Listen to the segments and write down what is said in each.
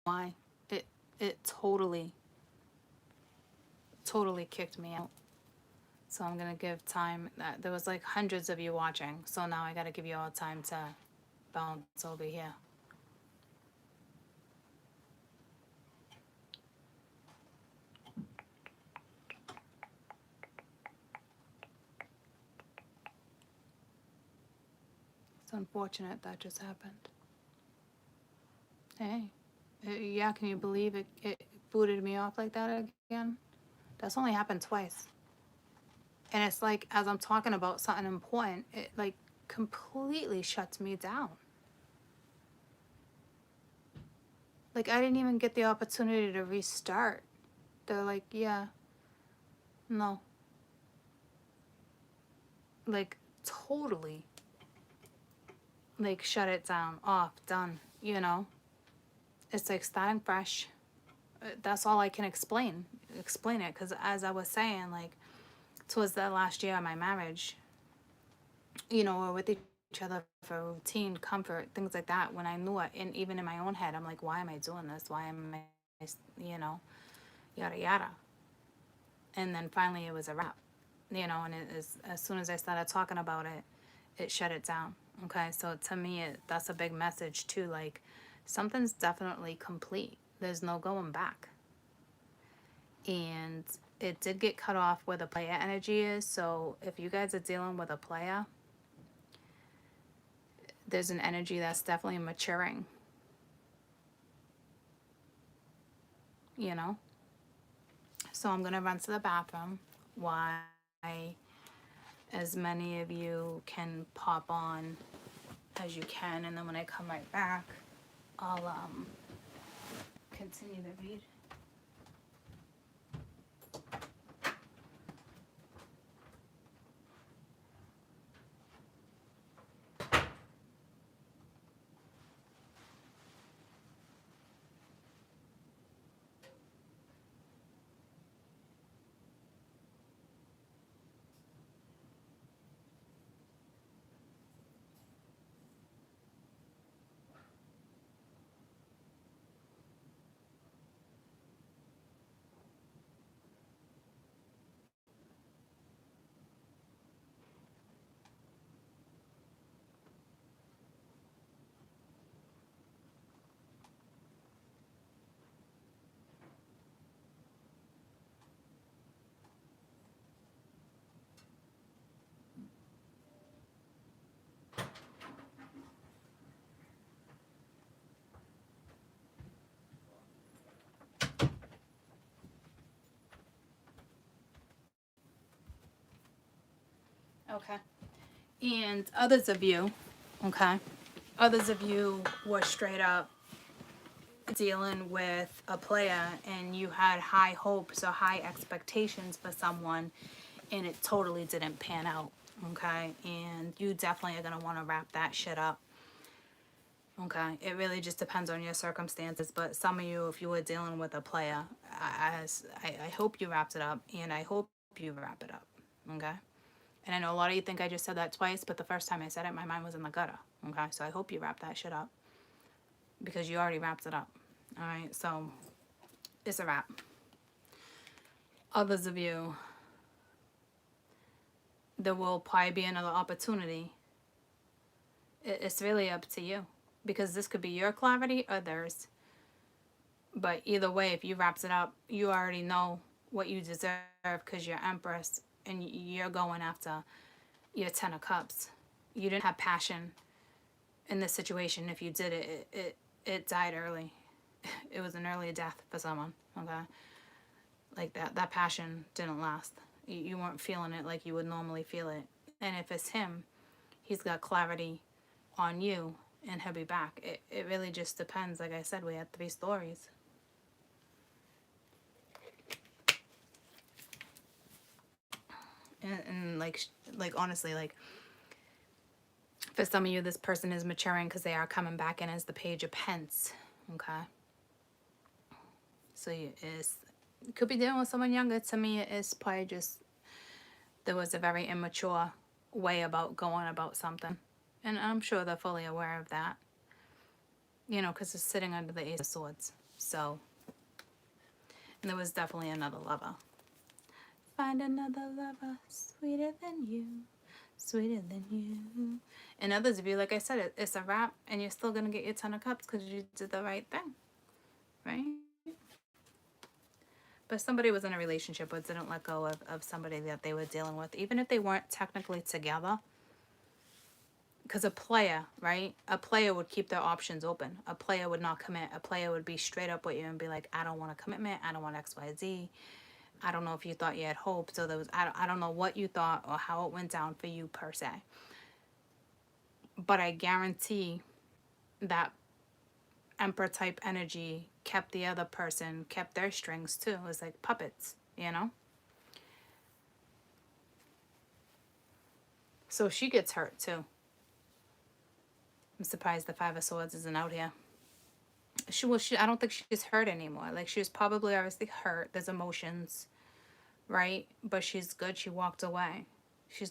why. It totally kicked me out. So I'm gonna give time. There was like hundreds of you watching, so now I gotta give you all time to bounce over here. It's unfortunate that just happened. Hey, yeah, can you believe it booted me off like that again? That's only happened twice. And it's like, as I'm talking about something important, it like completely shuts me down. Like, I didn't even get the opportunity to restart. They're like, yeah, no. Like, totally. Like, shut it down, off, done, you know? It's like starting fresh. That's all I can explain it, because as I was saying, like, towards the last year of my marriage, you know, we're with each other for routine, comfort, things like that. When I knew it, and even in my own head, I'm like, why am I doing this? Why am I, you know, yada yada. And then finally, it was a wrap, you know. And it is, as soon as I started talking about it, it shut it down. Okay, so to me, that's a big message too. Like, something's definitely complete. There's no going back. And it did get cut off where the player energy is. So if you guys are dealing with a player, there's an energy that's definitely maturing, you know? So I'm going to run to the bathroom while as many of you can pop on as you can. And then when I come right back, I'll continue to read. Okay. And others of you, okay, others of you were straight up dealing with a player and you had high hopes or high expectations for someone and it totally didn't pan out, okay? And you definitely are going to want to wrap that shit up, okay? It really just depends on your circumstances, but some of you, if you were dealing with a player, I hope you wrapped it up, and I hope you wrap it up, okay? And I know a lot of you think I just said that twice, but the first time I said it, my mind was in the gutter, okay? So I hope you wrap that shit up because you already wrapped it up, all right? So it's a wrap. Others of you, there will probably be another opportunity. It's really up to you because this could be your clarity or theirs. But either way, if you wraps it up, you already know what you deserve because you're Empress and you're going after your 10 of Cups. You didn't have passion in this situation. If you did it died early. It was an early death for someone, okay? Like that passion didn't last. You weren't feeling it like you would normally feel it. And if it's him, he's got clarity on you and he'll be back. It really just depends. Like I said, we had 3 stories. And like honestly, like for some of you, this person is maturing because they are coming back in as the Page of Pence, okay? So you could be dealing with someone younger. To me, it is probably just there was a very immature way about going about something. And I'm sure they're fully aware of that. You know, because it's sitting under the Ace of Swords. So, and there was definitely another lover. Find another lover sweeter than you, sweeter than you. And others of you, like I said, it's a wrap, and you're still going to get your 10 of cups because you did the right thing, right? But somebody was in a relationship but didn't let go of somebody that they were dealing with, even if they weren't technically together. Because a player, right? A player would keep their options open. A player would not commit. A player would be straight up with you and be like, I don't want a commitment. I don't want X, Y, Z. I don't know if you thought you had hope. So there was, I don't know what you thought or how it went down for you per se. But I guarantee that Emperor type energy kept the other person, kept their strings too. It was like puppets, you know? So she gets hurt too. I'm surprised the Five of Swords isn't out here. I don't think she's hurt anymore. Like, she was probably obviously hurt. There's emotions, right? But she's good. She walked away. She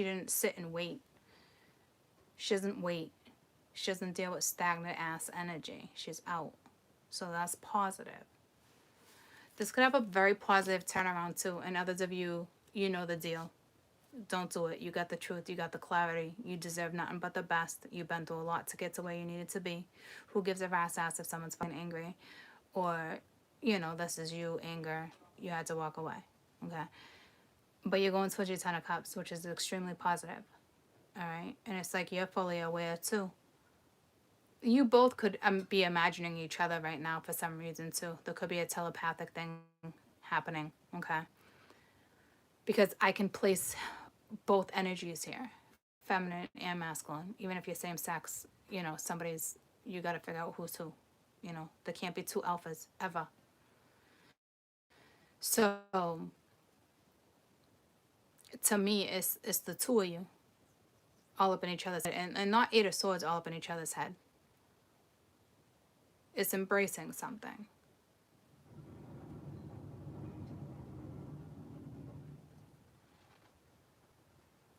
didn't sit and wait. She doesn't wait. She doesn't deal with stagnant ass energy. She's out. So that's positive. This could have a very positive turnaround too. And others of you, you know the deal. Don't do it. You got the truth. You got the clarity. You deserve nothing but the best. You've been through a lot to get to where you needed to be. Who gives a rat's ass if someone's fucking angry? Or, you know, this is you, anger. You had to walk away. Okay? But you're going towards your 10 of cups, which is extremely positive. All right? And it's like you're fully aware too. You both could be imagining each other right now for some reason too. There could be a telepathic thing happening. Okay? Because I can place both energies here, feminine and masculine. Even if you're same sex, you know, you got to figure out who's who. You know, there can't be two alphas ever. So to me, it's the two of you all up in each other's head, and not Eight of Swords all up in each other's head. It's embracing something.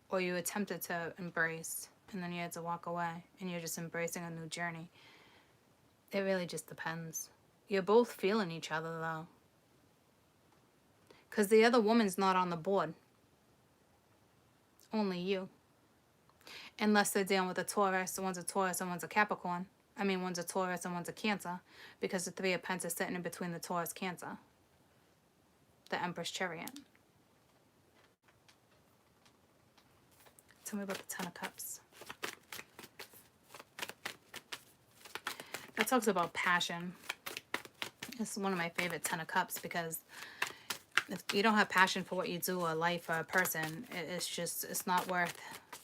Or you attempted to embrace and then you had to walk away and you're just embracing a new journey. It really just depends. You're both feeling each other though. Because the other woman's not on the board. Only you. Unless they're dealing with a Taurus. One's a Taurus and one's a Capricorn. I mean, one's a Taurus and one's a Cancer. Because the Three of Pentacles is sitting in between the Taurus Cancer. The Empress Chariot. Tell me about the Ten of Cups. That talks about passion. This is one of my favorite Ten of Cups because if you don't have passion for what you do or life or a person, it's not worth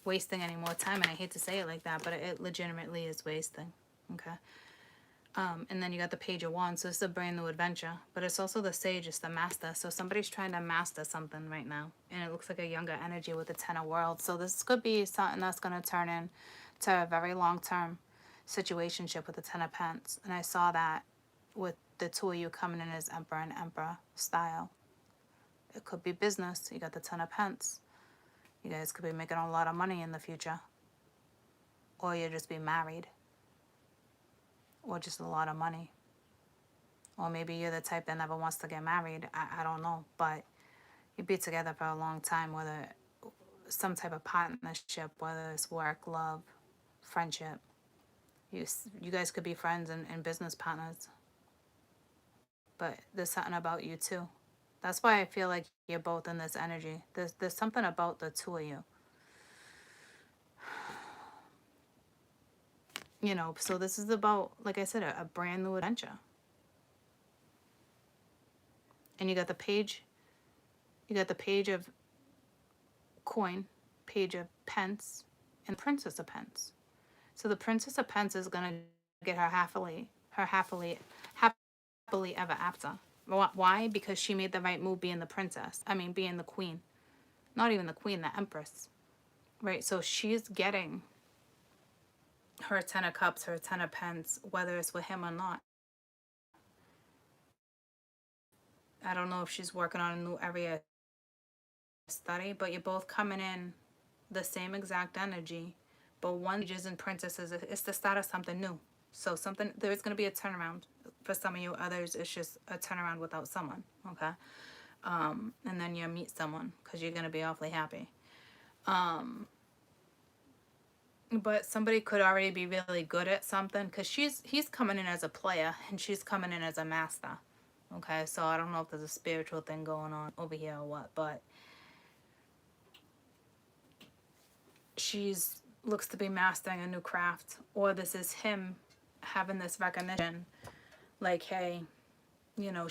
wasting any more time. And I hate to say it like that, but it legitimately is wasting. Okay. And then you got the Page of Wands, so it's a brand new adventure. But it's also the Sage, it's the Master. So somebody's trying to master something right now. And it looks like a younger energy with the Ten of Worlds. So this could be something that's going to turn into a very long-term situationship with the Ten of Pentacles. And I saw that with the two of you coming in as Emperor and Emperor style. It could be business. You got the Ten of Pentacles. You guys could be making a lot of money in the future. Or you'll just be married. Or just a lot of money. Or maybe you're the type that never wants to get married. I don't know. But you'd be together for a long time, whether some type of partnership, whether it's work, love, friendship. You guys could be friends and business partners. But there's something about you too. That's why I feel like you're both in this energy. There's something about the two of you. You know, so this is about, like I said, a brand new adventure. And you got the page. You got the Page of Coin, Page of Pence, and Princess of Pence. So the Princess of Pence is gonna get her happily ever after. Why? Because she made the right move being the princess. I mean, being the queen. Not even the queen, the empress. Right? So she's getting her Ten of Cups, her Ten of Pence, whether it's with him or not. I don't know if she's working on a new area of study, but you're both coming in the same exact energy. But one is in princesses, it's the start of something new. So there's going to be a turnaround. For some of you others, it's just a turnaround without someone, okay? And then you meet someone because you're going to be awfully happy. But somebody could already be really good at something because he's coming in as a player and she's coming in as a master. Okay, so I don't know if there's a spiritual thing going on over here or what, but she's looks to be mastering a new craft, or this is him having this recognition, like, hey, you know,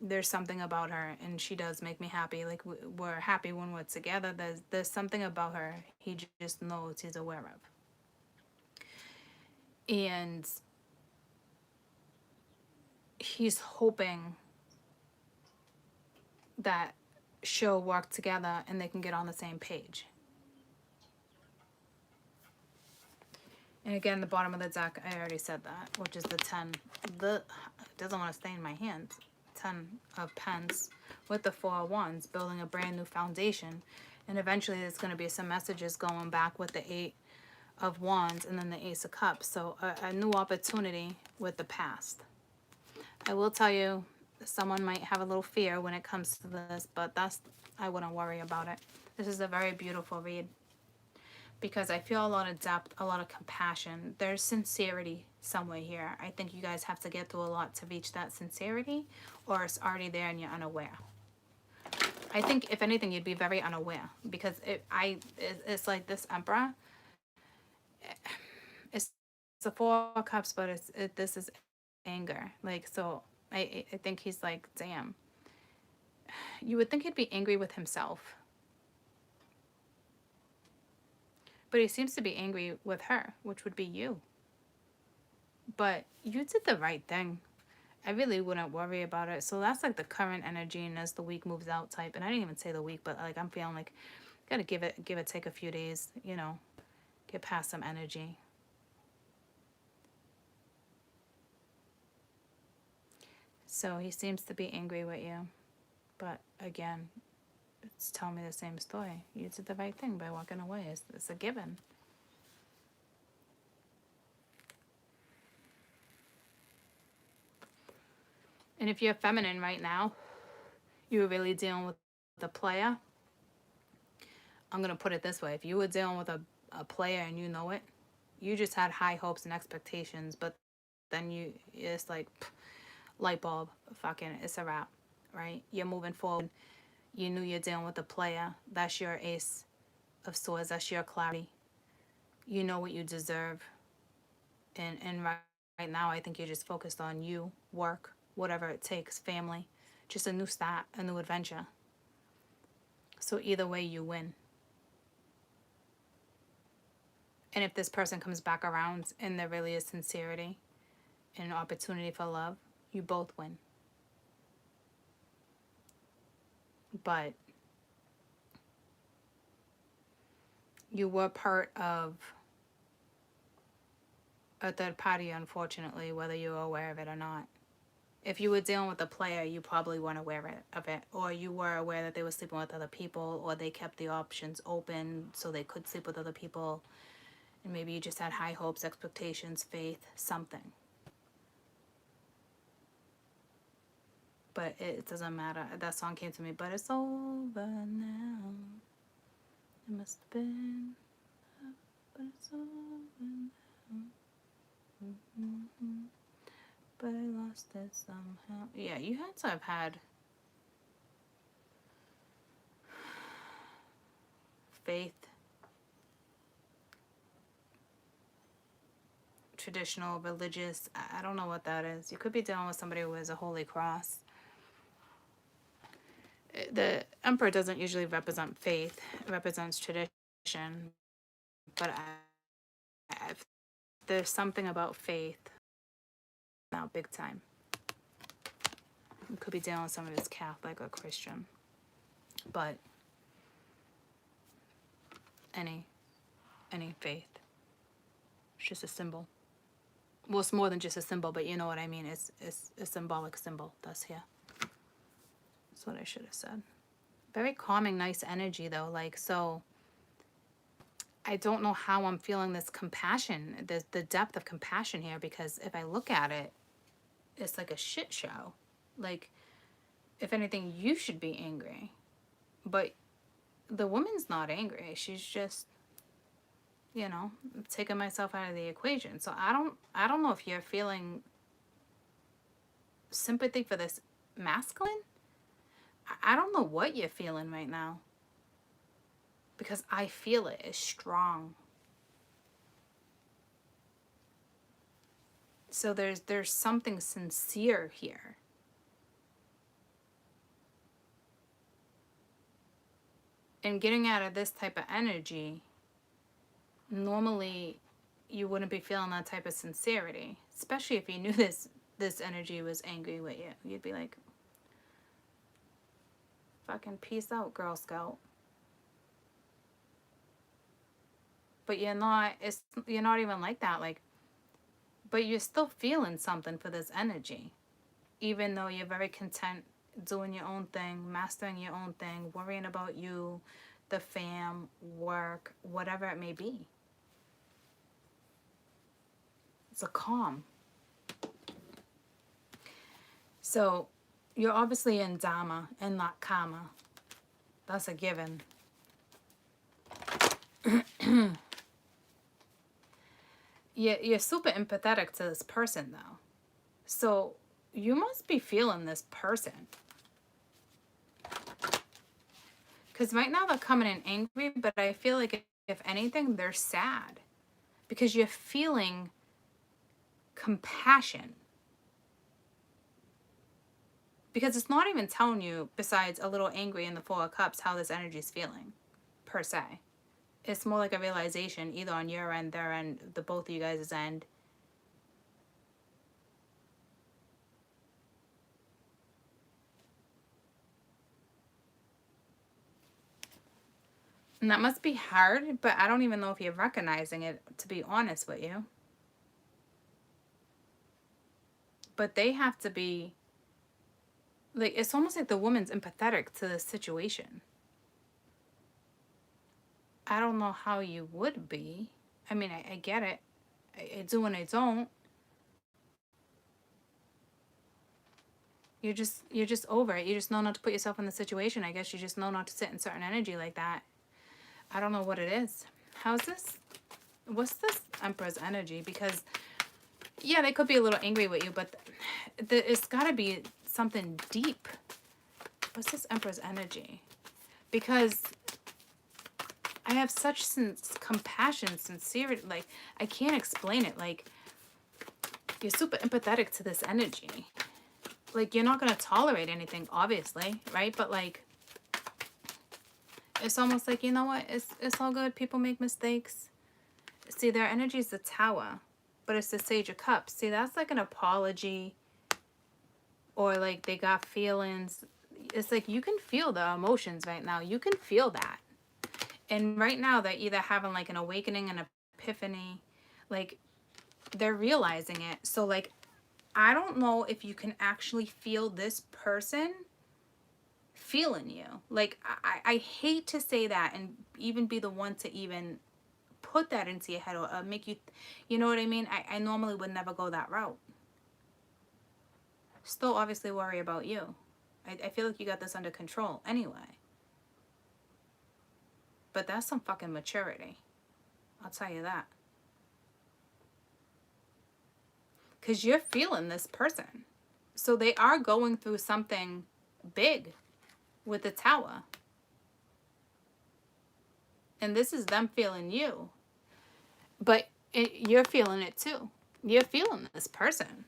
there's something about her and she does make me happy. Like, we're happy when we're together. There's something about her he just knows, he's aware of. And he's hoping that she'll work together and they can get on the same page. And again, the bottom of the deck, I already said that, which is the 10. It doesn't want to stay in my hand. 10 of Pence with the 4 of Wands, building a brand new foundation. And eventually there's going to be some messages going back with the 8 of Wands and then the Ace of Cups. So a new opportunity with the past. I will tell you, someone might have a little fear when it comes to this, but I wouldn't worry about it. This is a very beautiful read because I feel a lot of depth, a lot of compassion. There's sincerity somewhere here. I think you guys have to get through a lot to reach that sincerity, or it's already there and you're unaware. I think, if anything, you'd be very unaware because it's like this Emperor. It's a 4 of Cups, but this is anger. Like, so I think he's like, damn. You would think he'd be angry with himself. But he seems to be angry with her, which would be you. But you did the right thing. I really wouldn't worry about it. So that's like the current energy, and as the week moves out type. And I didn't even say the week, but like I'm feeling like gotta give it take a few days, you know, get past some energy. So he seems to be angry with you. But again, it's telling me the same story. You did the right thing by walking away. It's a given. And if you're feminine right now, you're really dealing with a player. I'm going to put it this way. If you were dealing with a player and you know it, you just had high hopes and expectations, but then it's like, light bulb, fucking, it's a wrap, right? You're moving forward. You knew you're dealing with a player. That's your Ace of Swords. That's your clarity. You know what you deserve. And right now, I think you're just focused on you, work, whatever it takes, family. Just a new start, a new adventure. So either way, you win. And if this person comes back around and there really is sincerity and an opportunity for love, you both win. But you were part of a third party, unfortunately, whether you were aware of it or not. If you were dealing with a player, you probably weren't aware of it, or you were aware that they were sleeping with other people, or they kept the options open so they could sleep with other people, and maybe you just had high hopes, expectations, faith, something. But it doesn't matter. That song came to me, but it's over now. It must have been, but it's over now. Mm-hmm. But I lost it somehow. Yeah, you had to have had faith, traditional, religious. I don't know what that is. You could be dealing with somebody who has a holy cross. The Emperor doesn't usually represent faith. It represents tradition. But there's something about faith now, big time. You could be dealing with somebody that's Catholic or Christian. But any faith. It's just a symbol. Well, it's more than just a symbol, but you know what I mean. It's a symbolic symbol that's here. That's what I should have said. Very calming, nice energy, though. Like, so I don't know how I'm feeling this compassion, the depth of compassion here, because if I look at it, it's like a shit show. Like, if anything, you should be angry. But the woman's not angry. She's just, you know, taking myself out of the equation. So I don't know if you're feeling sympathy for this masculine. I don't know what you're feeling right now. Because I feel it is strong. So there's something sincere here. And getting out of this type of energy, normally you wouldn't be feeling that type of sincerity. Especially if you knew this energy was angry with you. You'd be like, fucking peace out, Girl Scout. But you're not even like that. Like, but you're still feeling something for this energy. Even though you're very content doing your own thing, mastering your own thing, worrying about you, the fam, work, whatever it may be. It's a calm. So you're obviously in Dharma and not Karma. That's a given. You're super empathetic to this person, though. So you must be feeling this person. Because right now they're coming in angry, but I feel like if anything, they're sad. Because you're feeling compassion. Because it's not even telling you, besides a little angry in the Four of Cups, how this energy is feeling, per se. It's more like a realization, either on your end, their end, the both of you guys' end. And that must be hard, but I don't even know if you're recognizing it, to be honest with you. But they have to be, like, it's almost like the woman's empathetic to the situation. I don't know how you would be. I mean, I get it. I do and I don't. You're just over it. You just know not to put yourself in the situation. I guess you just know not to sit in certain energy like that. I don't know what it is. How's this? What's this Emperor's energy? Because, yeah, they could be a little angry with you, but it's got to be something deep. What's this Emperor's energy? Because I have such compassion, sincerity. Like, I can't explain it. Like, you're super empathetic to this energy. Like, you're not going to tolerate anything, obviously, right? But, like, it's almost like, you know what? It's all good. People make mistakes. See, their energy is the Tower, but it's the Sage of Cups. See, that's like an apology, or like they got feelings. It's like you can feel the emotions right now. You can feel that. And right now they're either having like an awakening, an epiphany, like they're realizing it. So like, I don't know if you can actually feel this person feeling you. Like, I hate to say that and even be the one to even put that into your head or make you, you know what I mean? I normally would never go that route. Still obviously worry about you. I feel like you got this under control anyway. But that's some fucking maturity. I'll tell you that. Because you're feeling this person. So they are going through something big with the Tower. And this is them feeling you. But you're feeling it too. You're feeling this person.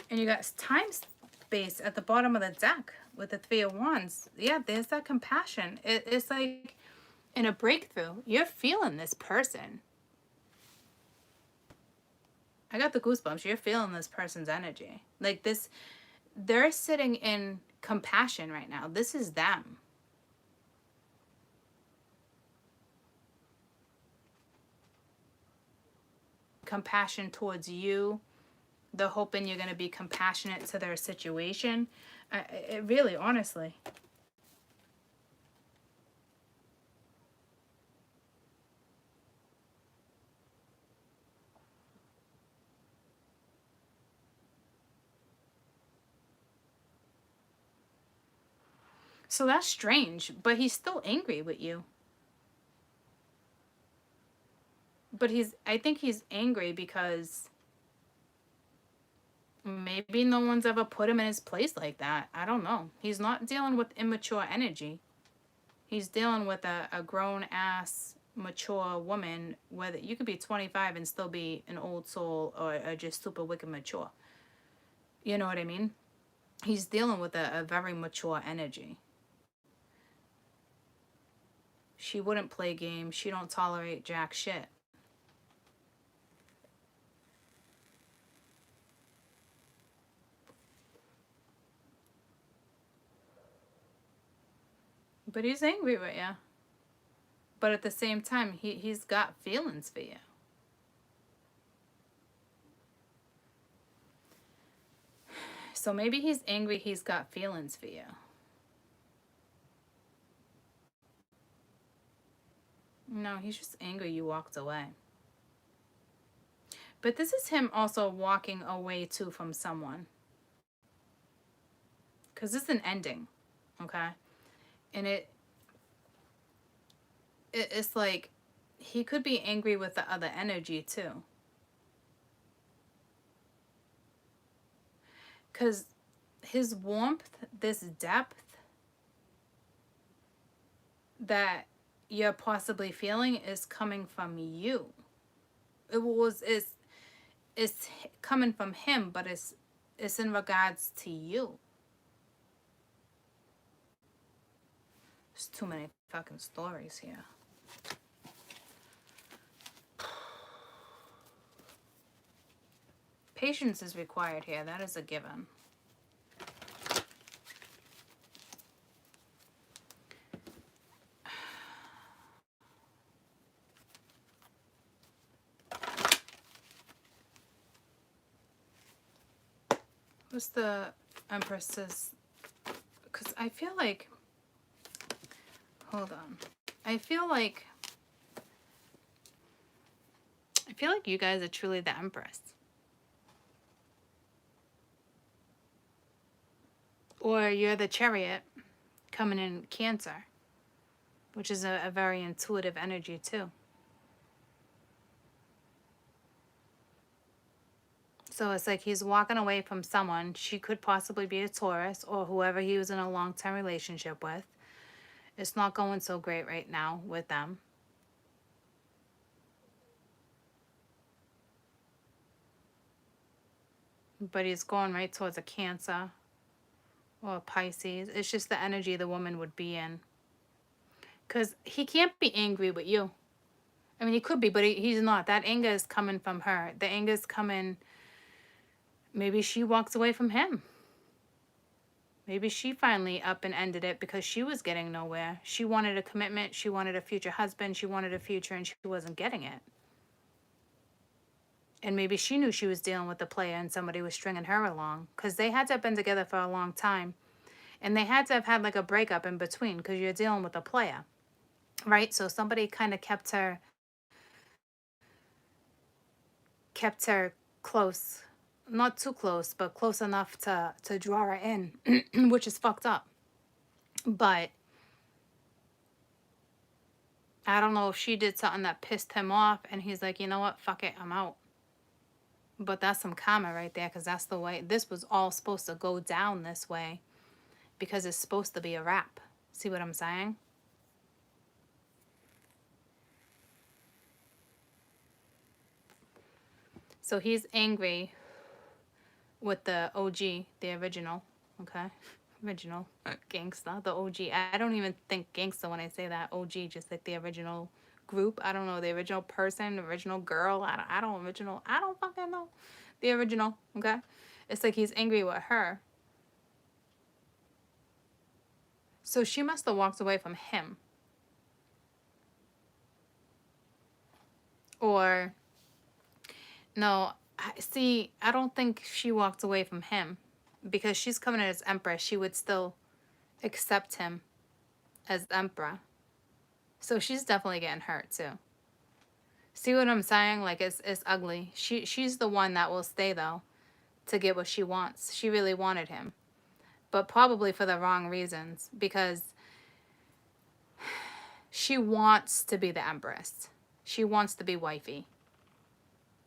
And you got time space at the bottom of the deck with the Three of Wands. Yeah, there's that compassion. It's like in a breakthrough. You're feeling this person. I got the goosebumps. You're feeling this person's energy. Like this, they're sitting in compassion right now. This is them. Compassion towards you. They're hoping you're going to be compassionate to their situation. It really, honestly. So that's strange, but he's still angry with you. But I think he's angry because maybe no one's ever put him in his place like that. I don't know. He's not dealing with immature energy. He's dealing with a grown ass mature woman, whether you could be 25 and still be an old soul, or just super wicked mature. You know what I mean? He's dealing with a very mature energy. She wouldn't play games. She don't tolerate jack shit. But he's angry with you. But at the same time, he's got feelings for you. So maybe he's angry he's got feelings for you. No, he's just angry you walked away. But this is him also walking away too from someone. Because it's an ending, okay? And it's like he could be angry with the other energy too. Because his warmth, this depth that you're possibly feeling is coming from you. It's coming from him, but it's in regards to you. There's too many fucking stories here. Patience is required here. That is a given. What's the Empress's? Because I feel like... Hold on. I feel like you guys are truly the Empress. Or you're the Chariot coming in Cancer, which is a very intuitive energy too. So it's like he's walking away from someone. She could possibly be a Taurus or whoever he was in a long-term relationship with. It's not going so great right now with them. But he's going right towards a Cancer or a Pisces. It's just the energy the woman would be in. Because he can't be angry with you. I mean, he could be, but he's not. That anger is coming from her. The anger is coming... Maybe she walks away from him. Maybe she finally up and ended it because she was getting nowhere. She wanted a commitment. She wanted a future husband. She wanted a future, and she wasn't getting it. And maybe she knew she was dealing with a player and somebody was stringing her along. Because they had to have been together for a long time. And they had to have had like a breakup in between because you're dealing with a player. Right? So somebody kind of kept her close. Not too close, but close enough to draw her in, which is fucked up. But I don't know if she did something that pissed him off and he's like, you know what, fuck it, I'm out. But that's some karma right there, because that's the way this was all supposed to go down this way, because it's supposed to be a wrap. See what I'm saying? So he's angry with the OG, the original, okay? Original gangsta, the OG. I don't even think gangsta when I say that. OG, just like the original group. I don't know, the original person, the original girl. I don't fucking know. The original, okay? It's like he's angry with her. So she must have walked away from him. Or, no, see, I don't think she walked away from him. Because she's coming in as Empress, she would still accept him as Emperor. So she's definitely getting hurt too. See what I'm saying? Like, it's ugly. She's the one that will stay, though, to get what she wants. She really wanted him. but probably for the wrong reasons, because she wants to be the empress. She wants to be wifey.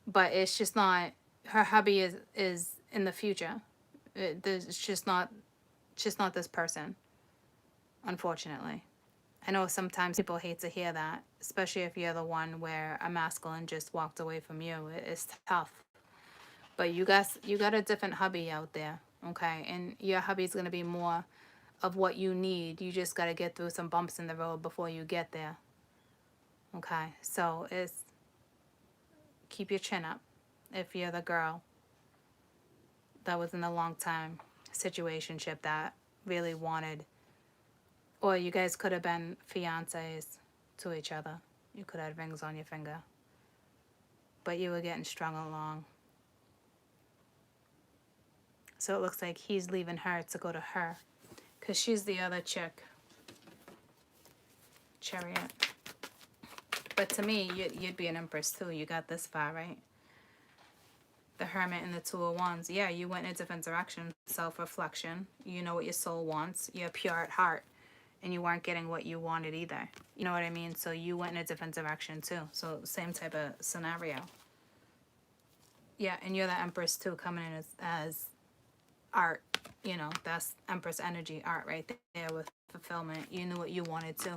But it's just not, her hubby is in the future. It's just not this person, unfortunately. I know sometimes people hate to hear that, especially if you're the one where a masculine just walked away from you. It's tough. But you got a different hubby out there, okay? And your hubby's going to be more of what you need. You just got to get through some bumps in the road before you get there, okay? So it's, keep your chin up if you're the girl that was in a long time situationship that really wanted, or you guys could have been fiancés to each other. You could have had rings on your finger, but you were getting strung along. So it looks like he's leaving her to go to her, because she's the other chick. Chariot. But to me, you'd be an empress too. You got this far, right? The Hermit and the Two of Wands. Yeah, you went in a different direction. Self-reflection. You know what your soul wants. You're pure at heart. And you weren't getting what you wanted either. You know what I mean? So you went in a different direction too. So same type of scenario. Yeah, and you're the Empress too, coming in as art. You know, that's Empress energy, art right there with fulfillment. You knew what you wanted to.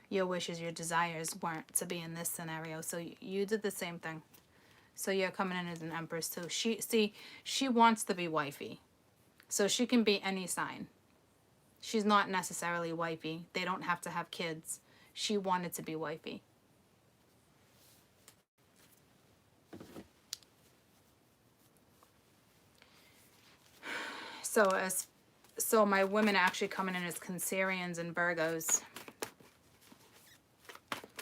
Your wishes, your desires weren't to be in this scenario. So you did the same thing. So you're coming in as an Empress too. She wants to be wifey. So she can be any sign. She's not necessarily wifey. They don't have to have kids. She wanted to be wifey. So my women are actually coming in as Cancerians and Virgos.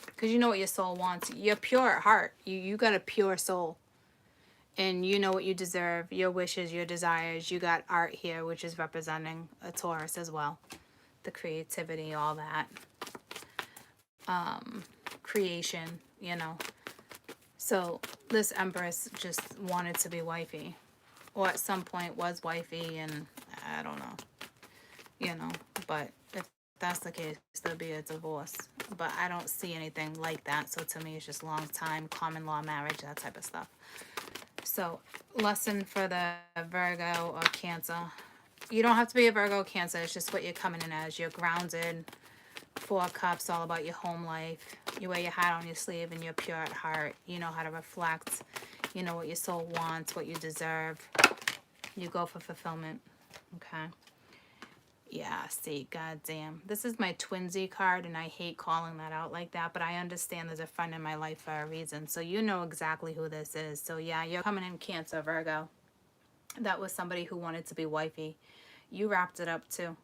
Because you know what your soul wants. You're pure at heart. You got a pure soul. And you know what you deserve. Your wishes, your desires. You got art here, which is representing a Taurus as well. The creativity, all that. Creation, you know. So this Empress just wanted to be wifey. Or at some point was wifey, and I don't know. You know, but if that's the case, there'll be a divorce. But I don't see anything like that. So to me, it's just long time, common law marriage, that type of stuff. So, lesson for the Virgo or Cancer. You don't have to be a Virgo or Cancer. It's just what you're coming in as. You're grounded. 4 Cups, all about your home life. You wear your heart on your sleeve and you're pure at heart. You know how to reflect. You know what your soul wants, what you deserve. You go for fulfillment. Okay. Yeah, see, goddamn. This is my twinsy card, and I hate calling that out like that, but I understand there's a friend in my life for a reason. So you know exactly who this is. So yeah, you're coming in Cancer, Virgo. That was somebody who wanted to be wifey. You wrapped it up too.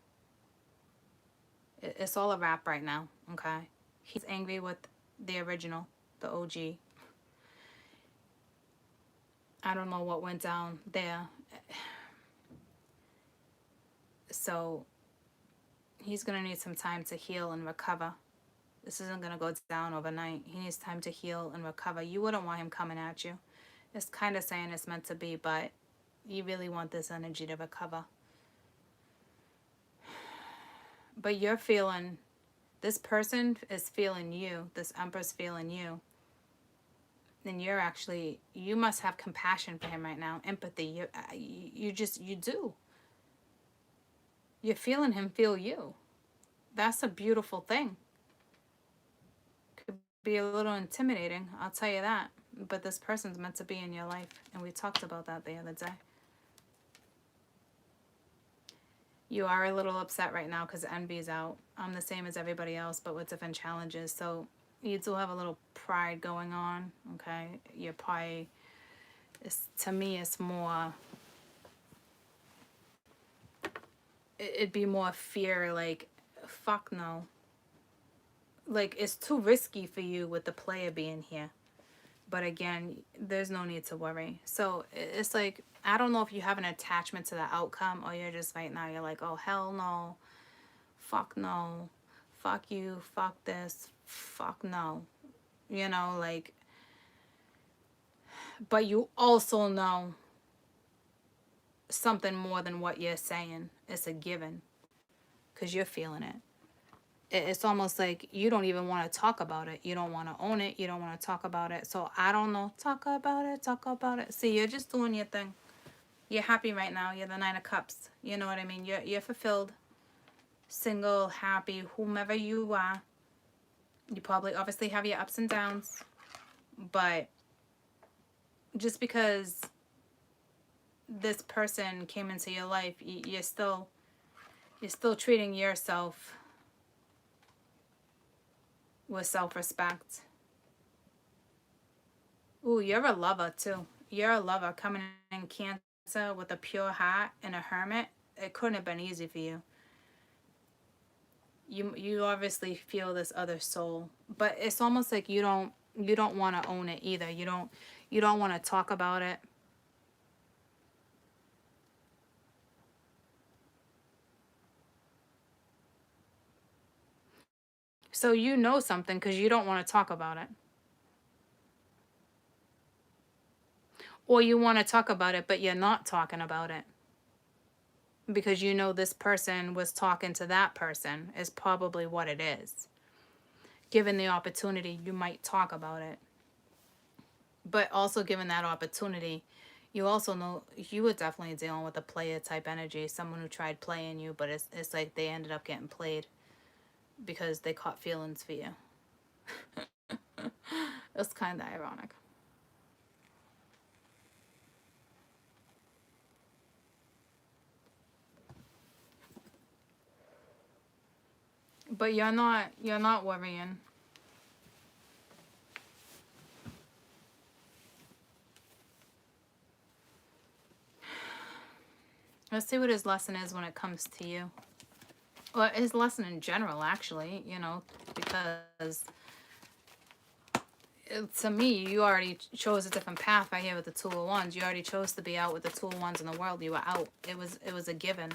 It's all a wrap right now, okay? He's angry with the original, the OG. I don't know what went down there. So he's going to need some time to heal and recover. This isn't going to go down overnight. He needs time to heal and recover. You wouldn't want him coming at you. It's kind of saying it's meant to be, but you really want this energy to recover. But you're feeling, this person is feeling you. This Empress feeling you. And you're actually, you must have compassion for him right now. Empathy. You do. You're feeling him feel you. That's a beautiful thing. Could be a little intimidating, I'll tell you that. But this person's meant to be in your life. And we talked about that the other day. You are a little upset right now because envy's out. I'm the same as everybody else, but with different challenges. So you do have a little pride going on, okay? Your pride, to me, it's more... It'd be more fear, like, fuck no. Like, it's too risky for you with the player being here. But again, there's no need to worry. So it's like, I don't know if you have an attachment to the outcome, or you're just right now, you're like, oh, hell no. Fuck no. Fuck you. Fuck this. Fuck no. You know, like, but you also know something more than what you're saying. It's a given because you're feeling it. It's almost like you don't even want to talk about it. You don't want to own it. You don't want to talk about it. So I don't know. Talk about it. Talk about it. See, you're just doing your thing. You're happy right now. You're the Nine of Cups. You know what I mean? You're fulfilled, single, happy, whomever you are. You probably obviously have your ups and downs, but just because this person came into your life, you're still treating yourself with self-respect. Ooh, you're a lover too. You're a lover coming in Cancer with a pure heart and a hermit. It couldn't have been easy for you. You obviously feel this other soul, but it's almost like you don't want to own it either. You don't want to talk about it. So you know something because you don't want to talk about it. Or you want to talk about it, but you're not talking about it. Because you know this person was talking to that person is probably what it is. Given the opportunity, you might talk about it. But also given that opportunity, you also know you were definitely dealing with a player type energy. Someone who tried playing you, but it's like they ended up getting played because they caught feelings for you. It's kind of ironic. But you're not worrying. Let's see what his lesson is when it comes to you. Well, his lesson in general, actually, because to me, you already chose a different path right here with the Two of Wands. You already chose to be out with the Two of Wands in the world. You were out. It was a given.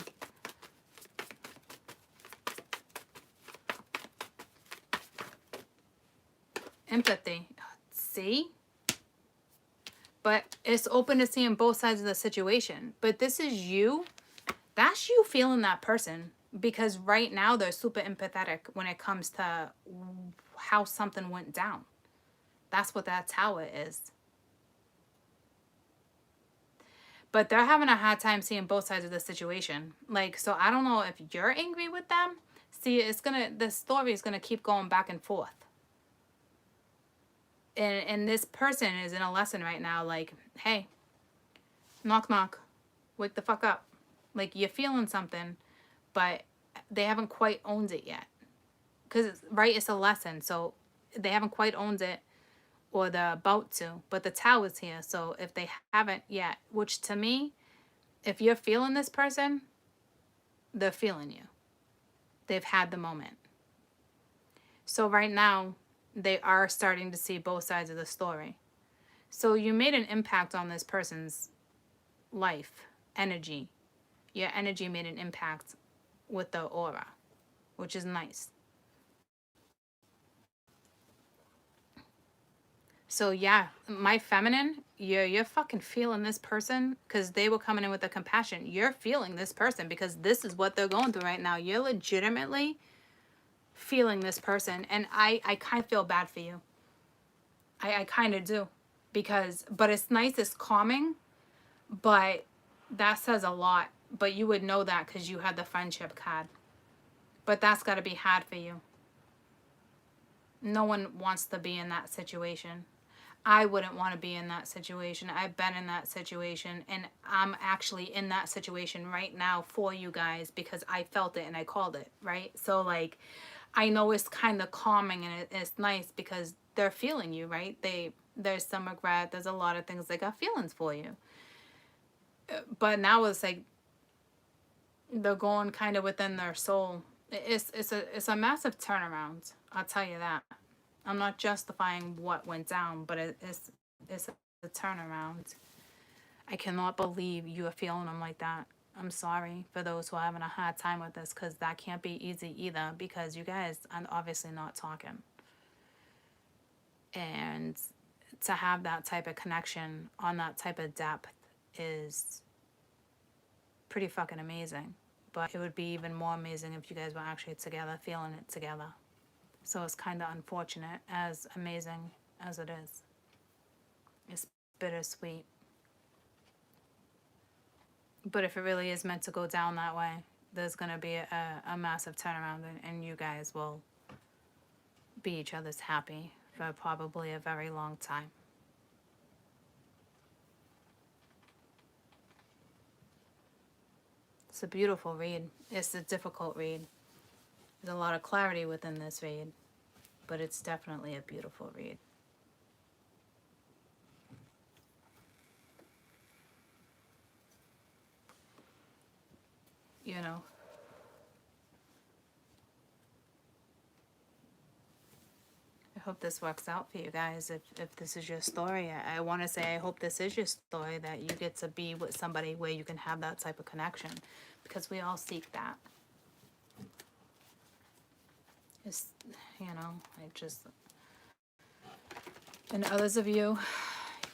Empathy. See? But it's open to seeing both sides of the situation. But this is you. That's you feeling that person. Because right now, they're super empathetic when it comes to how something went down. That's what that tower is. But they're having a hard time seeing both sides of the situation. Like, so I don't know if you're angry with them. See, the story is gonna keep going back and forth. And this person is in a lesson right now, like, hey, knock knock, wake the fuck up. Like, you're feeling something, but they haven't quite owned it yet. Because, right, it's a lesson, so they haven't quite owned it, or they're about to, but the tower's here, so if they haven't yet, which to me, if you're feeling this person, they're feeling you. They've had the moment. So right now, they are starting to see both sides of the story. So you made an impact on this person's life, energy. Your energy made an impact with the aura, which is nice. So yeah, my feminine, you're fucking feeling this person because they were coming in with the compassion. You're feeling this person because this is what they're going through right now. You're legitimately feeling this person, and I kind of feel bad for you. I kind of do, but it's nice, it's calming, but that says a lot. But you would know that because you had the friendship card. But that's got to be hard for you. No one wants to be in that situation. I wouldn't want to be in that situation. I've been in that situation, and I'm actually in that situation right now for you guys because I felt it and I called it, right? So, like, I know it's kind of calming and it's nice because they're feeling you, right? There's some regret. There's a lot of things they got feelings for you. But now it's like they're going kind of within their soul. It's a massive turnaround. I'll tell you that. I'm not justifying what went down, but it's a turnaround. I cannot believe you are feeling them like that. I'm sorry for those who are having a hard time with this because that can't be easy either because you guys are obviously not talking. And to have that type of connection on that type of depth is pretty fucking amazing. But it would be even more amazing if you guys were actually together, feeling it together. So it's kind of unfortunate, as amazing as it is. It's bittersweet. But if it really is meant to go down that way, there's going to be a massive turnaround, and you guys will be each other's happy for probably a very long time. It's a beautiful read. It's a difficult read. There's a lot of clarity within this read, but it's definitely a beautiful read. You know, I hope this works out for you guys. If this is your story, I want to say I hope this is your story, that you get to be with somebody where you can have that type of connection, because we all seek that. It's, you know, I just, and others of you,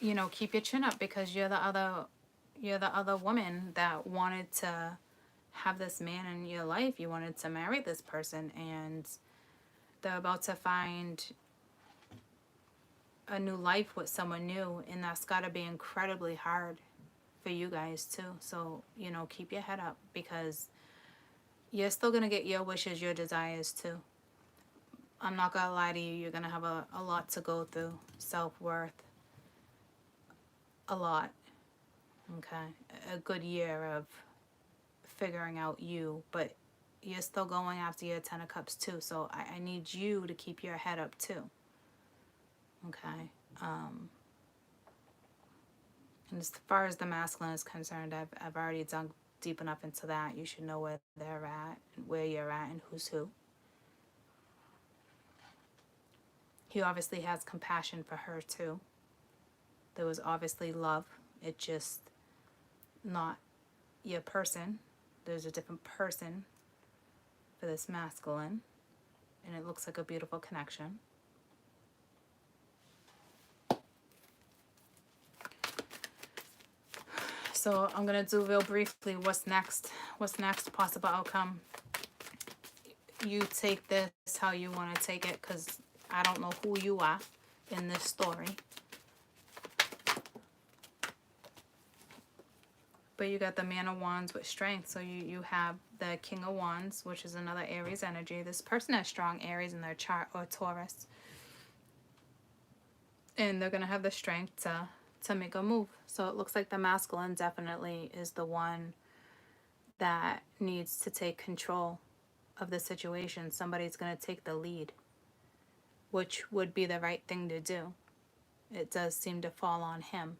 you know, keep your chin up, because you're the other woman that wanted to have this man in your life. You wanted to marry this person, and they're about to find a new life with someone new, and that's got to be incredibly hard for you guys too. So, you know, keep your head up, because you're still going to get your wishes, your desires too. I'm not going to lie to you, you're going to have a lot to go through. Self-worth. A lot. Okay. A good year of figuring out you, but you're still going after your 10 of Cups too. So I need you to keep your head up too. Okay. And as far as the masculine is concerned, I've already dug deep enough into that. You should know where they're at, and where you're at, and who's who. He obviously has compassion for her too. There was obviously love. It just not your person. There's a different person for this masculine, and it looks like a beautiful connection. So I'm going to do real briefly what's next. What's next? Possible outcome. You take this how you want to take it, because I don't know who you are in this story. But you got the Man of Wands with strength. So you have the King of Wands, which is another Aries energy. This person has strong Aries in their chart, or Taurus. And they're going to have the strength to make a move. So it looks like the masculine definitely is the one that needs to take control of the situation. Somebody's going to take the lead, which would be the right thing to do. It does seem to fall on him.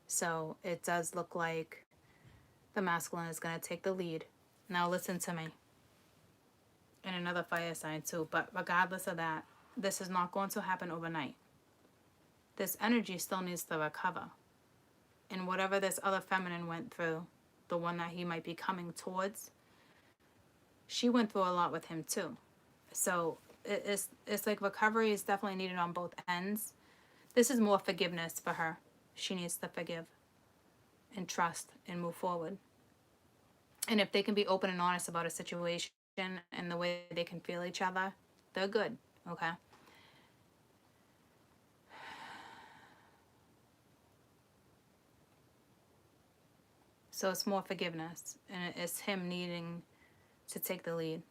So it does look like the masculine is going to take the lead. Now listen to me. And another fire sign too. But regardless of that, this is not going to happen overnight. This energy still needs to recover. And whatever this other feminine went through, the one that he might be coming towards, she went through a lot with him too. So it's like recovery is definitely needed on both ends. This is more forgiveness for her. She needs to forgive and trust and move forward. And if they can be open and honest about a situation and the way they can feel each other, they're good, okay? So it's more forgiveness, and it's him needing to take the lead.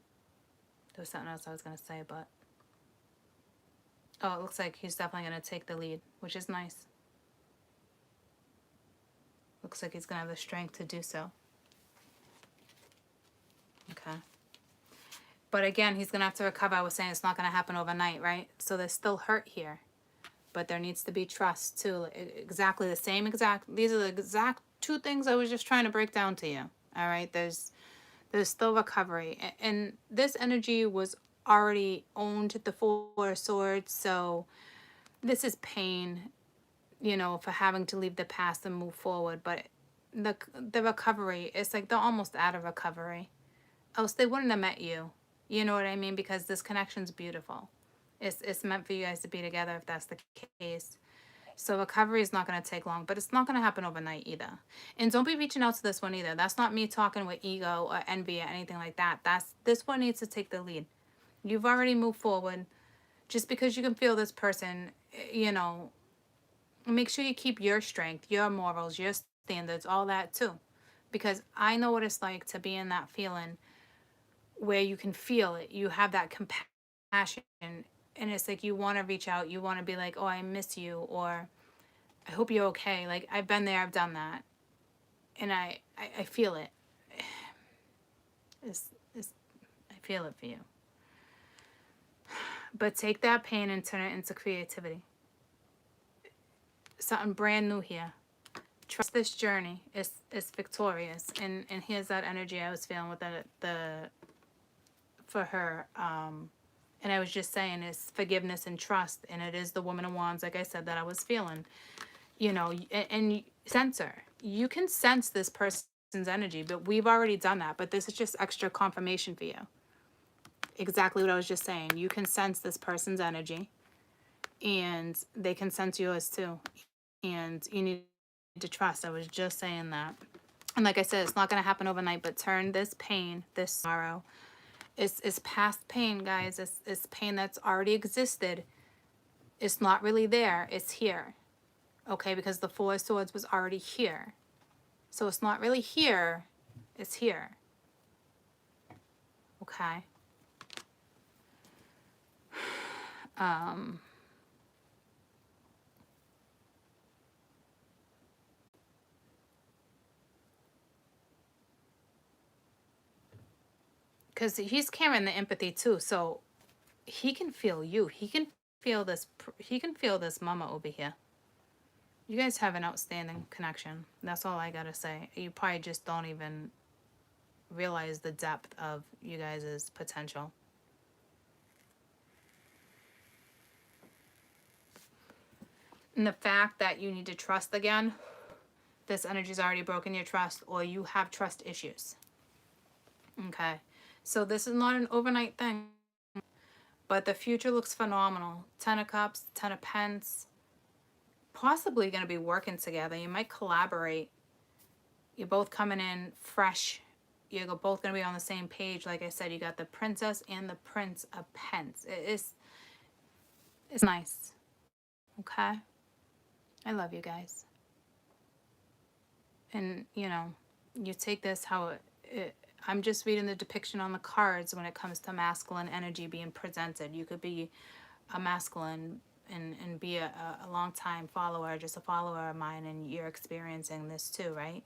There was something else I was going to say, but... Oh, it looks like he's definitely going to take the lead, which is nice. Looks like he's going to have the strength to do so. Okay. But again, he's going to have to recover. I was saying it's not going to happen overnight, right? So there's still hurt here. But there needs to be trust, too. Exactly the same exact... These are the exact two things I was just trying to break down to you. All right? There's still recovery. And this energy was already owned the Four of Swords. So this is pain, you know, for having to leave the past and move forward. But the recovery, it's like they're almost out of recovery. Else they wouldn't have met you. You know what I mean? Because this connection's beautiful. It's meant for you guys to be together if that's the case. So recovery is not going to take long, but it's not going to happen overnight either. And don't be reaching out to this one either. That's not me talking with ego or envy or anything like that. This one needs to take the lead. You've already moved forward. Just because you can feel this person, you know, make sure you keep your strength, your morals, your standards, all that too. Because I know what it's like to be in that feeling where you can feel it. You have that compassion, and it's like you want to reach out. You want to be like, oh, I miss you, or I hope you're okay. Like, I've been there, I've done that. And I feel it. I feel it for you. But take that pain and turn it into creativity. Something brand new here. Trust this journey. It's victorious. And here's that energy I was feeling with the for her. And I was just saying, it's forgiveness and trust. And it is the Woman of Wands, like I said, that I was feeling. You know, and sense her. You can sense this person's energy, but we've already done that. But this is just extra confirmation for you. Exactly what I was just saying. You can sense this person's energy, and they can sense yours too. And you need to trust. I was just saying that. And like I said, it's not going to happen overnight, but turn this pain, this sorrow, it's past pain, guys. It's pain that's already existed. It's not really there. It's here. Okay, because the Four of Swords was already here. So it's not really here. It's here. Okay. Because he's carrying the empathy too, so he can feel you. He can feel this. He can feel this mama over here. You guys have an outstanding connection. That's all I gotta say. You probably just don't even realize the depth of you guys' potential. And the fact that you need to trust again, this energy's already broken your trust, or you have trust issues. Okay. So this is not an overnight thing, but the future looks phenomenal. 10 of Cups, 10 of Pence, possibly going to be working together. You might collaborate. You're both coming in fresh. You're both going to be on the same page. Like I said, you got the Princess and the Prince of Pence. It's nice. Okay? I love you guys. And, you know, you take this how I'm just reading the depiction on the cards when it comes to masculine energy being presented. You could be a masculine and be a long time follower, just a follower of mine, and you're experiencing this too, right?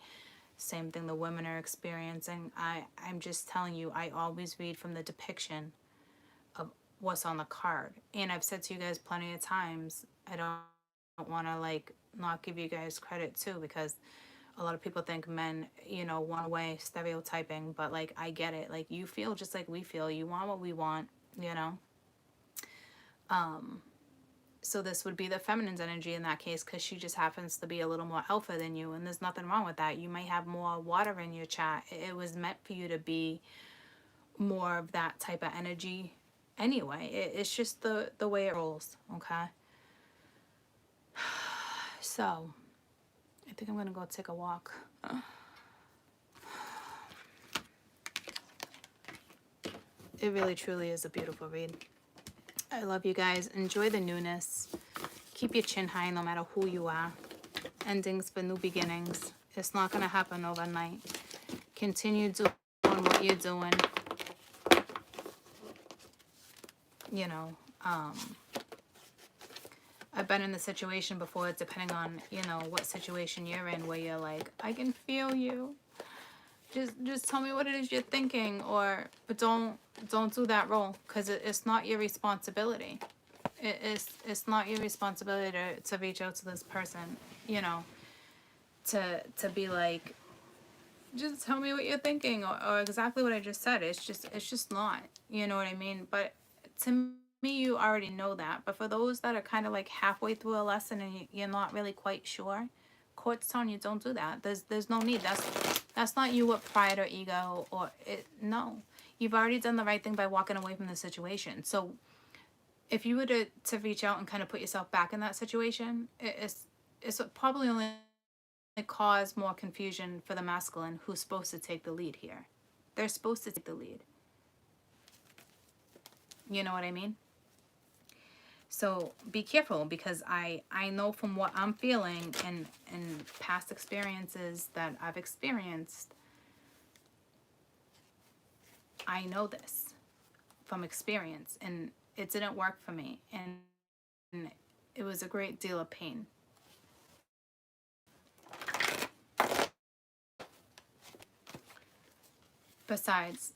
Same thing the women are experiencing. I'm just telling you, I always read from the depiction of what's on the card. And I've said to you guys plenty of times, I don't want to like not give you guys credit too, because a lot of people think men, you know, one way, stereotyping, but like I get it. Like you feel just like we feel. You want what we want, you know. So this would be the feminine's energy in that case, because she just happens to be a little more alpha than you, and there's nothing wrong with that. You might have more water in your chart. It was meant for you to be more of that type of energy anyway. It's just the way it rolls, okay? So I think I'm going to go take a walk. It really, truly is a beautiful read. I love you guys. Enjoy the newness. Keep your chin high no matter who you are. Endings for new beginnings. It's not going to happen overnight. Continue doing what you're doing. You know, I've been in the situation before, depending on, you know, what situation you're in, where you're like, I can feel you. Just tell me what it is you're thinking, but don't do that role, because it's not your responsibility. It's not your responsibility to reach out to this person, you know, to be like, just tell me what you're thinking, or exactly what I just said. It's just not, you know what I mean? But to me, you already know that. But for those that are kind of like halfway through a lesson and you're not really quite sure, Court's telling you don't do that. There's no need. That's not you with pride or ego no. You've already done the right thing by walking away from the situation. So if you were to reach out and kind of put yourself back in that situation, it's probably only cause more confusion for the masculine who's supposed to take the lead here. They're supposed to take the lead. You know what I mean? So be careful, because I know from what I'm feeling and past experiences that I've experienced, I know this from experience, and it didn't work for me, and it was a great deal of pain. Besides,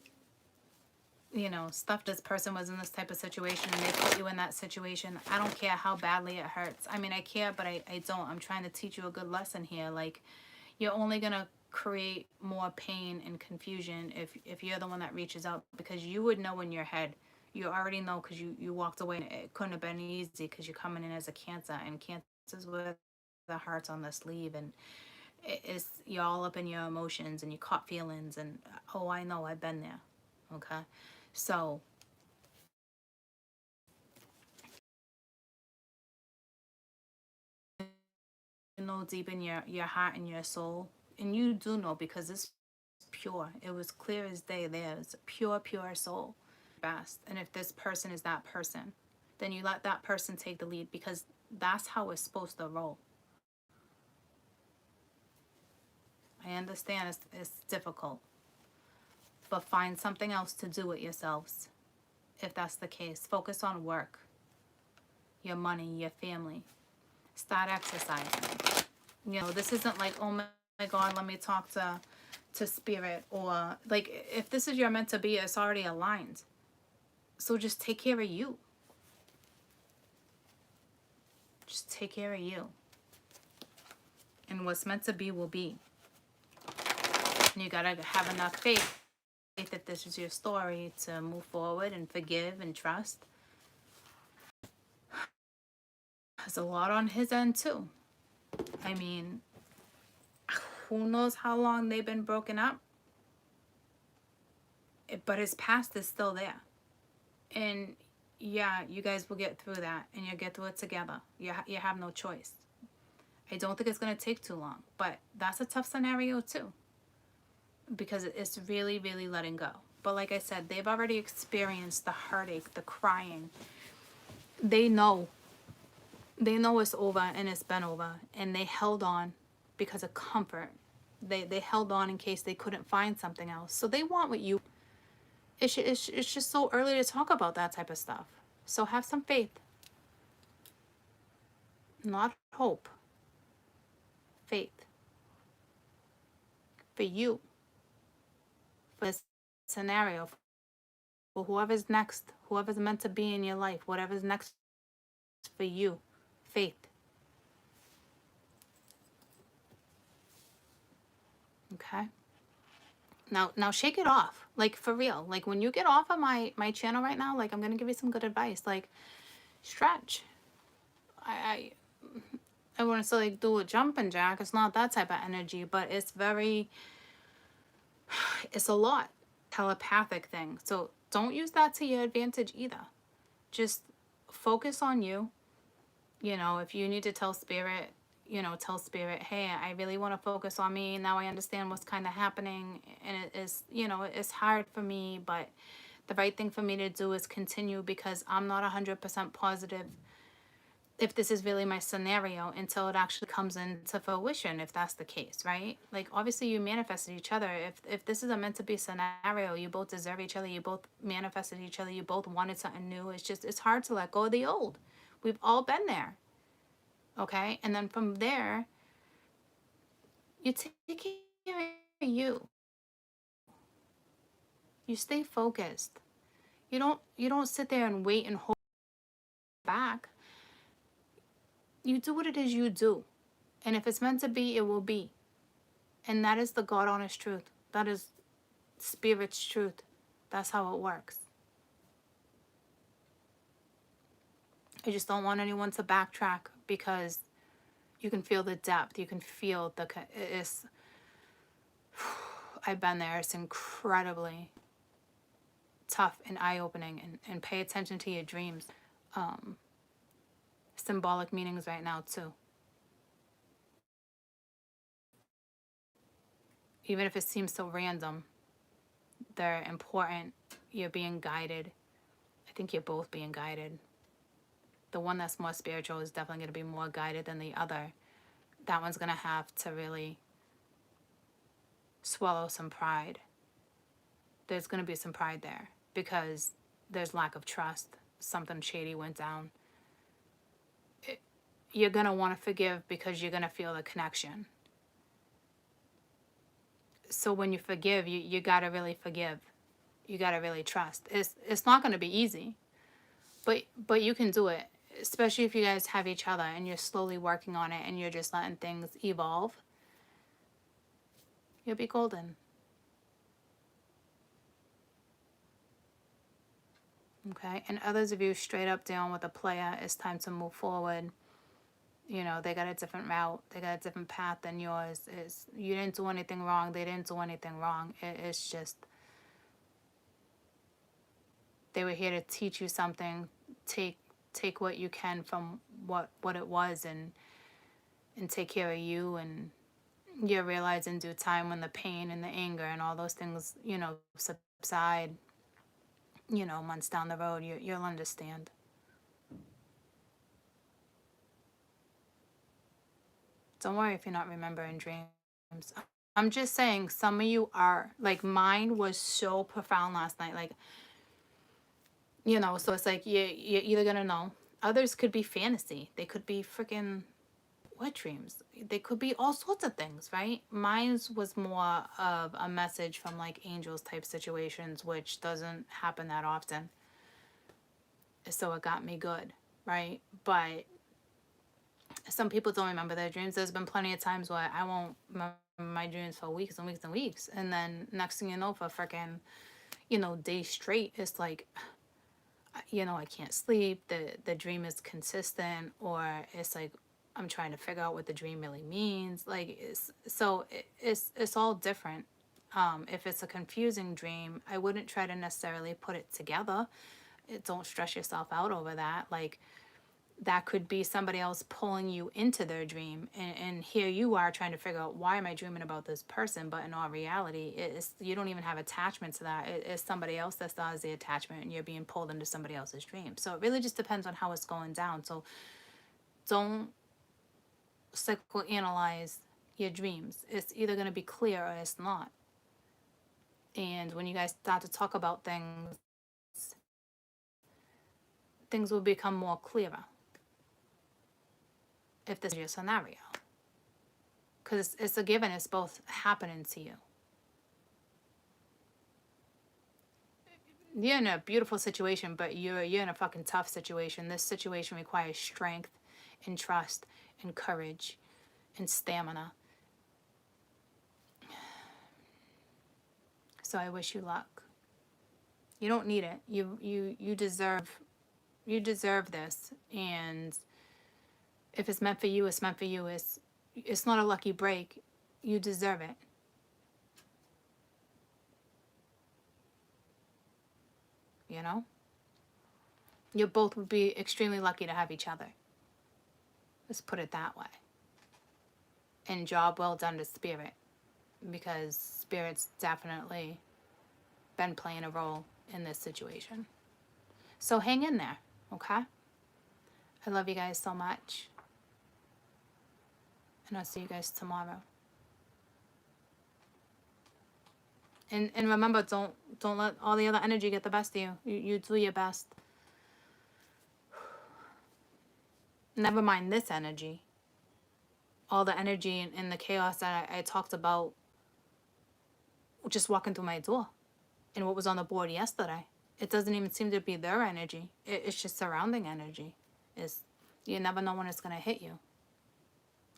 you know, stuff, this person was in this type of situation and they put you in that situation. I don't care how badly it hurts. I mean, I care, but I don't. I'm trying to teach you a good lesson here. Like, you're only going to create more pain and confusion if you're the one that reaches out, because you would know in your head. You already know, because you walked away, and it couldn't have been easy, because you're coming in as a Cancer, and Cancer's where the heart's on the sleeve, and it's, you're all up in your emotions and you caught feelings, and oh, I know, I've been there. Okay, so you know deep in your heart and your soul, and you do know, because it's pure. It was clear as day there. It's a pure soul. Best. And if this person is that person, then you let that person take the lead, because that's how it's supposed to roll. I understand it's difficult, but find something else to do with yourselves. If that's the case, focus on work, your money, your family. Start exercising. You know, this isn't like, oh my God, let me talk to spirit, or like, if this is your meant to be, it's already aligned. So just take care of you. Just take care of you. And what's meant to be will be. And you gotta have enough faith that this is your story, to move forward and forgive and trust. There's a lot on his end too. I mean, who knows how long they've been broken up, but his past is still there. And yeah, you guys will get through that, and you'll get through it together. You have no choice. I don't think it's going to take too long, but that's a tough scenario too, because it's really, really letting go. But like I said, they've already experienced the heartache, the crying. They know it's over, and it's been over, and they held on because of comfort. They held on in case they couldn't find something else. So they want what you. It's just so early to talk about that type of stuff. So have some faith, not hope. Faith for you, for this scenario, for whoever's next, whoever's meant to be in your life, whatever's next for you. Faith. Okay. Now shake it off. Like, for real. Like, when you get off of my channel right now, like, I'm gonna give you some good advice. Like, stretch. I want to say, like, do a jumping jack. It's not that type of energy, but it's a lot. Telepathic thing. So don't use that to your advantage either. Just focus on you. You know, if you need to tell spirit, tell spirit, hey, I really want to focus on me. Now I understand what's kind of happening, and it is, it's hard for me, but the right thing for me to do is continue, because I'm not 100% positive if this is really my scenario until it actually comes into fruition, if that's the case, right? Like, obviously you manifested each other. If this is a meant to be scenario, you both deserve each other, you both manifested each other, you both wanted something new. It's hard to let go of the old. We've all been there. Okay? And then from there, you take care of you. You stay focused. You don't sit there and wait and hold back. You do what it is you do. And if it's meant to be, it will be. And that is the God honest truth. That is spirit's truth. That's how it works. I just don't want anyone to backtrack, because you can feel the depth. You can feel I've been there. It's incredibly tough and eye-opening, and pay attention to your dreams. symbolic meanings right now too. Even if it seems so random, they're important. You're being guided. I think you're both being guided. The one that's more spiritual is definitely going to be more guided than the other. That one's going to have to really swallow some pride. There's going to be some pride there because there's lack of trust. Something shady went down. You're going to want to forgive because you're going to feel the connection. So when you forgive, you got to really forgive. You got to really trust. It's not going to be easy, but you can do it, especially if you guys have each other and you're slowly working on it and you're just letting things evolve. You'll be golden. Okay, and others of you straight up down with a player, it's time to move forward. You know, they got a different route. They got a different path than yours. You didn't do anything wrong. They didn't do anything wrong. It's just they were here to teach you something. Take what you can from what it was and take care of you. And you realize in due time when the pain and the anger and all those things, you know, subside, you know, months down the road, you'll understand. Don't worry if you're not remembering dreams. I'm just saying some of you are. Like, mine was so profound last night. Like, you know, so it's like you're either going to know. Others could be fantasy. They could be freaking wet dreams. They could be all sorts of things, right? Mine's was more of a message from like angels type situations, which doesn't happen that often. So it got me good, right? But some people don't remember their dreams. There's been plenty of times where I won't remember my dreams for weeks and weeks and weeks. And then next thing you know, for freaking, you know, days straight, it's like, you know, I can't sleep. The dream is consistent, or it's like I'm trying to figure out what the dream really means. Like, it's all different. If it's a confusing dream, I wouldn't try to necessarily put it together. Don't stress yourself out over that. Like, that could be somebody else pulling you into their dream, and here you are trying to figure out, why am I dreaming about this person? But in all reality, you don't even have attachment to that. It's somebody else that still has the attachment, and you're being pulled into somebody else's dream. So it really just depends on how it's going down. So don't psychoanalyze your dreams. It's either going to be clear or it's not. And when you guys start to talk about things will become more clearer if this is your scenario. Because it's a given, it's both happening to you. You're in a beautiful situation, but you're in a fucking tough situation. This situation requires strength and trust and courage and stamina. So I wish you luck. You don't need it. You deserve this. And if it's meant for you, it's meant for you. It's not a lucky break. You deserve it. You know? You both would be extremely lucky to have each other. Let's put it that way. And job well done to Spirit. Because Spirit's definitely been playing a role in this situation. So hang in there, okay? I love you guys so much. And I'll see you guys tomorrow. And remember, don't let all the other energy get the best of you. You do your best. Never mind this energy. All the energy and the chaos that I talked about just walking through my door. And what was on the board yesterday. It doesn't even seem to be their energy. It's just surrounding energy. You never know when it's going to hit you.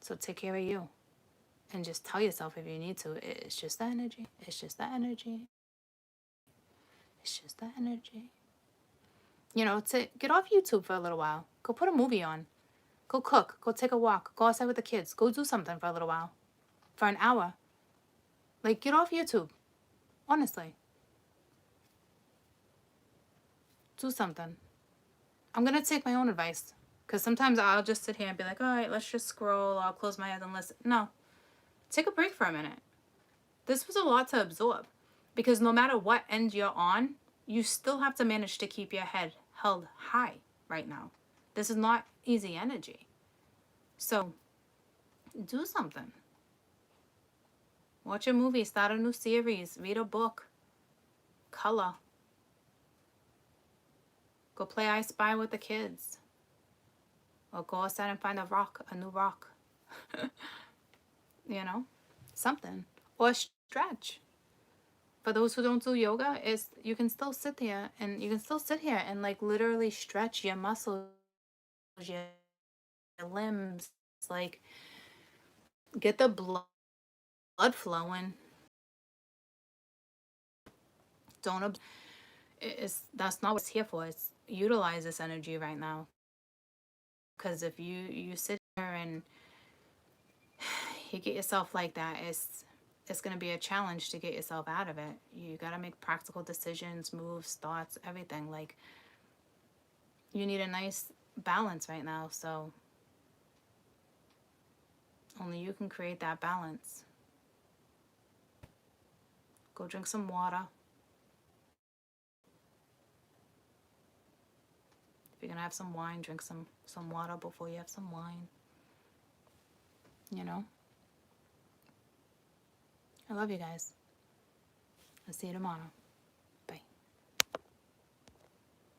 So take care of you. And just tell yourself if you need to, it's just the energy. It's just the energy. It's just the energy. You know, to get off YouTube for a little while. Go put a movie on. Go cook. Go take a walk. Go outside with the kids. Go do something for a little while. For an hour. Like, get off YouTube. Honestly. Do something. I'm going to take my own advice. Because sometimes I'll just sit here and be like, all right, let's just scroll. I'll close my eyes and listen. No. Take a break for a minute. This was a lot to absorb. Because no matter what end you're on, you still have to manage to keep your head held high right now. This is not easy energy. So, do something. Watch a movie, start a new series, read a book, color. Go play I Spy with the kids. Or go outside and find a new rock. You know, something. Or stretch. For those who don't do yoga, you can still sit there and you can still sit here and like literally stretch your muscles, your limbs, like get the blood flowing. Don't that's not what it's here for. It's utilize this energy right now. Because if you sit here and you get yourself like that, it's going to be a challenge to get yourself out of it. You got to make practical decisions, moves, thoughts, everything. Like, you need a nice balance right now. So only you can create that balance. Go drink some water. If you're going to have some wine, drink some water before you have some wine. You know? I love you guys. I'll see you tomorrow.